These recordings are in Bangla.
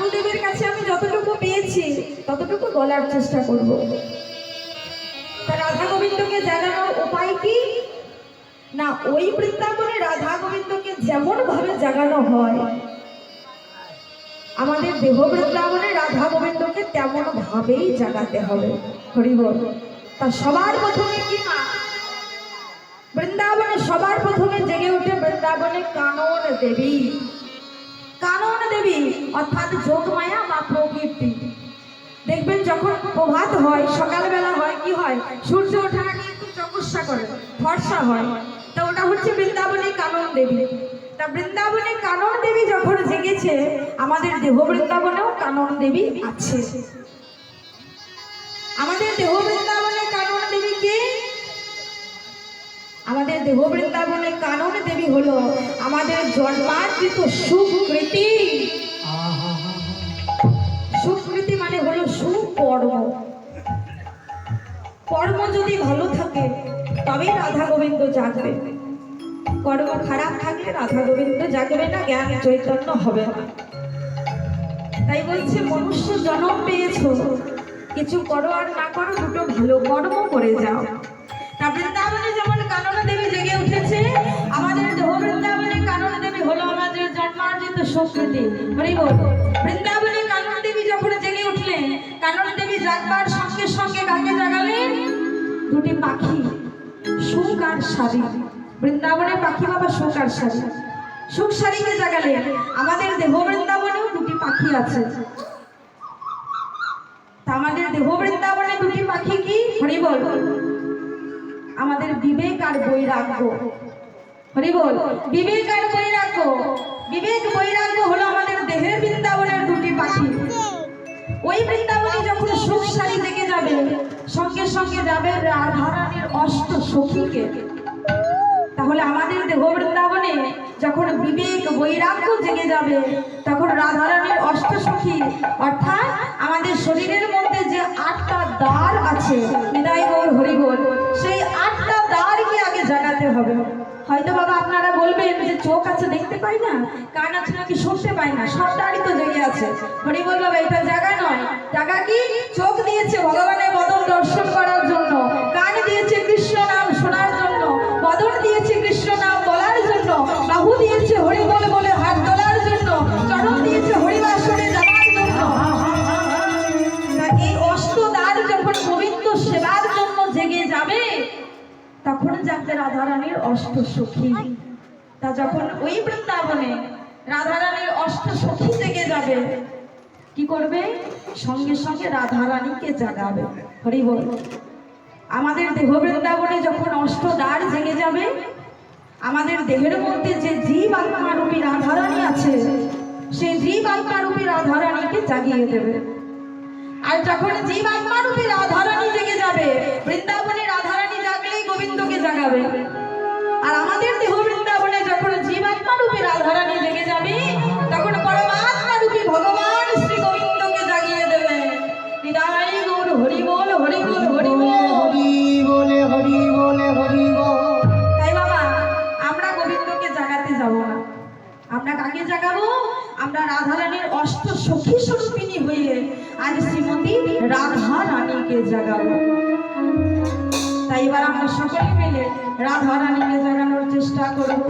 গুরুদেবের কাছে আমি যতটুকু পেয়েছি ততটুকু বলার চেষ্টা করব। তা রাধা গোবিন্দকে জাগানোর উপায় কি না, ওই বৃন্দাবনে রাধা গোবিন্দকে যেমন ভাবে জাগানো হয় আমাদের দেহ বৃন্দাবনে রাধা গোবিন্দকে তেমন ভাবেই জাগাতে হবে। হরি বল। তা সবার প্রথমে কি মা বৃন্দাবনে সবার প্রথমে জেগে উঠে বৃন্দাবনে কানন দেবী। কানন দেবী অর্থাৎ যোগমায়া বা প্রকৃতি। দেখবেন যখন প্রভাত হয় সকালবেলা হয় কি হয়, সূর্য ওঠার আগে একটু চমৎসা করে ফর্সা হয়, তা ওটা হচ্ছে বৃন্দাবনে কানন দেবী। তা বৃন্দাবনে কানন দেবী যখন জেগেছে আমাদের দেহ বৃন্দাবনেও কানন দেবী আছে। আমাদের দেহ বৃন্দাবনে কানন দেবী কে? আমাদের দেহ বৃন্দাবনে কানন দেবী হলো আমাদের জন্মার্জিত সুকৃতি। সুকৃতি মানে হলো সুকর্ম। কর্ম যদি ভালো থাকে তবেই রাধা গোবিন্দ জাগবে, কর্ম খারাপ থাকলে রাধা গোবিন্দ জাগবে না, জ্ঞান চৈতন্য হবে না। তাই বলছে মনুষ্য জন্ম পেয়েছো, কিছু করো আর না করো দুটো ভালো কর্ম করে যাও। তা বৃন্দাবনে যেমন কানন দেবী জেগে উঠেছে, আমাদের দেহ বৃন্দাবনে কানন দেবী হলো আমাদের জন্মার্জিত সুকৃতি। হরি বল। বৃন্দাবনে কানন দেবী যখন জেগে উঠলেন, কানন দেবী জাগবার সঙ্গে সঙ্গে কাকে জাগালেন? দুটি পাখি, সুখ আর সারি। বৃন্দাবনে পাখি বাবা সুখ আর সারি, সুখ সারিকে জাগালেন। আমাদের দেহ বৃন্দাবনেও দুটি পাখি আছে। তা আমাদের দেহ বৃন্দাবনে দুটি পাখি কি? হরি বল। আমাদের বিবেক আর বৈরাগ্য। হরি বল। বিবেক আর বৈরাগ্য। বিবেক বৈরাগ্য হলো আমাদের দেহের বৃন্দাবনের দুটি পাখি। ওই বৃন্দাবনে যখন সুখ সারি জেগে যাবে সঙ্গে সঙ্গে যাবে রাধারানীর অষ্ট সখীকে। তাহলে আমাদের দেহ বৃন্দাবনে যখন বিবেক বৈরাগ্য জেগে যাবে তখন রাধারানীর অষ্ট সখী অর্থাৎ আমাদের শরীরের মধ্যে যে 8টা দ্বার আছে, হৃদয় গৌর হরি বল, সেই 8টা দ্বারকে আগে জাগাতে হবে। হয়তো বাবা আপনারা বলবেন যে চোখ আছে দেখতে পাই না, কান আছে নাকি শুনতে পাই না, সব দ্বারই তো জেগে আছে। হরি বল বাবা, এটা জাগা নয়। জাগা কি? চোখ দিয়েছে ভগবানের বদন দর্শন করার জন্য, কান দিয়েছে কৃষ্ণ নাম শোনার জন্য, বদন দিয়েছে কৃষ্ণ নাম বলার জন্য, বাহু দিয়েছে হরি বল বলে হাত তোলার জন্য, চরণ দিয়েছে হরিবাসনে যাওয়ার জন্য। এই অষ্টদ্বার যখন গোবিন্দ সেবার জন্য জেগে যাবে তখন জাগবে রাধারানীর অষ্ট সখী। তা যখন ওই বৃন্দাবনে রাধারানীর অষ্ট সখী জেগে যাবে কি করবে? সঙ্গে সঙ্গে রাধারানীকে জাগাবে। হরি বল। আমাদের দেহ বৃন্দাবনে যখন অষ্টদ্বার জেগে যাবে আমাদের দেহের মধ্যে যে জীব আত্মারূপী রাধারানী আছে সেই জীব আত্মারূপী রাধারানীকে জাগিয়ে দেবে। আর যখন জীব আত্মারূপী রাধারানী জেগে যাবে, বৃন্দাবনে রাধারানী জাগলেই গোবিন্দকে জাগাবে। আর আমাদের দেহ বৃন্দাবনে যখন জীব আত্মারূপী রাধারানী জেগে যাবে তখন পরমাত্মারূপী ভগবান শ্রী গোবিন্দকে জাগিয়ে দেবে। হৃদয় গৌর হরি বল, হরি বল, হরি বল, হরি বলে, হরি বলে, হরি বল। তাই বাবা আমরা গোবিন্দকে জাগাতে যাব না, আমরা কাকে জাগাবো? আমরা রাধারানীর অষ্ট সখী স্বরূপিণী হয়ে আজ শ্রীমতী রাধা রানীকে জাগাবো। তাই এবার আমরা সকলে মিলে রাধা রানীকে জাগানোর চেষ্টা করব।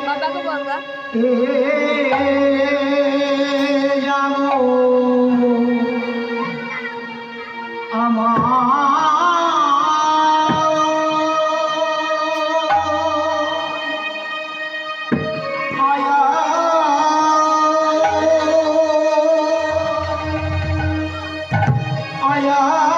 বাবাকে বলবা আয়া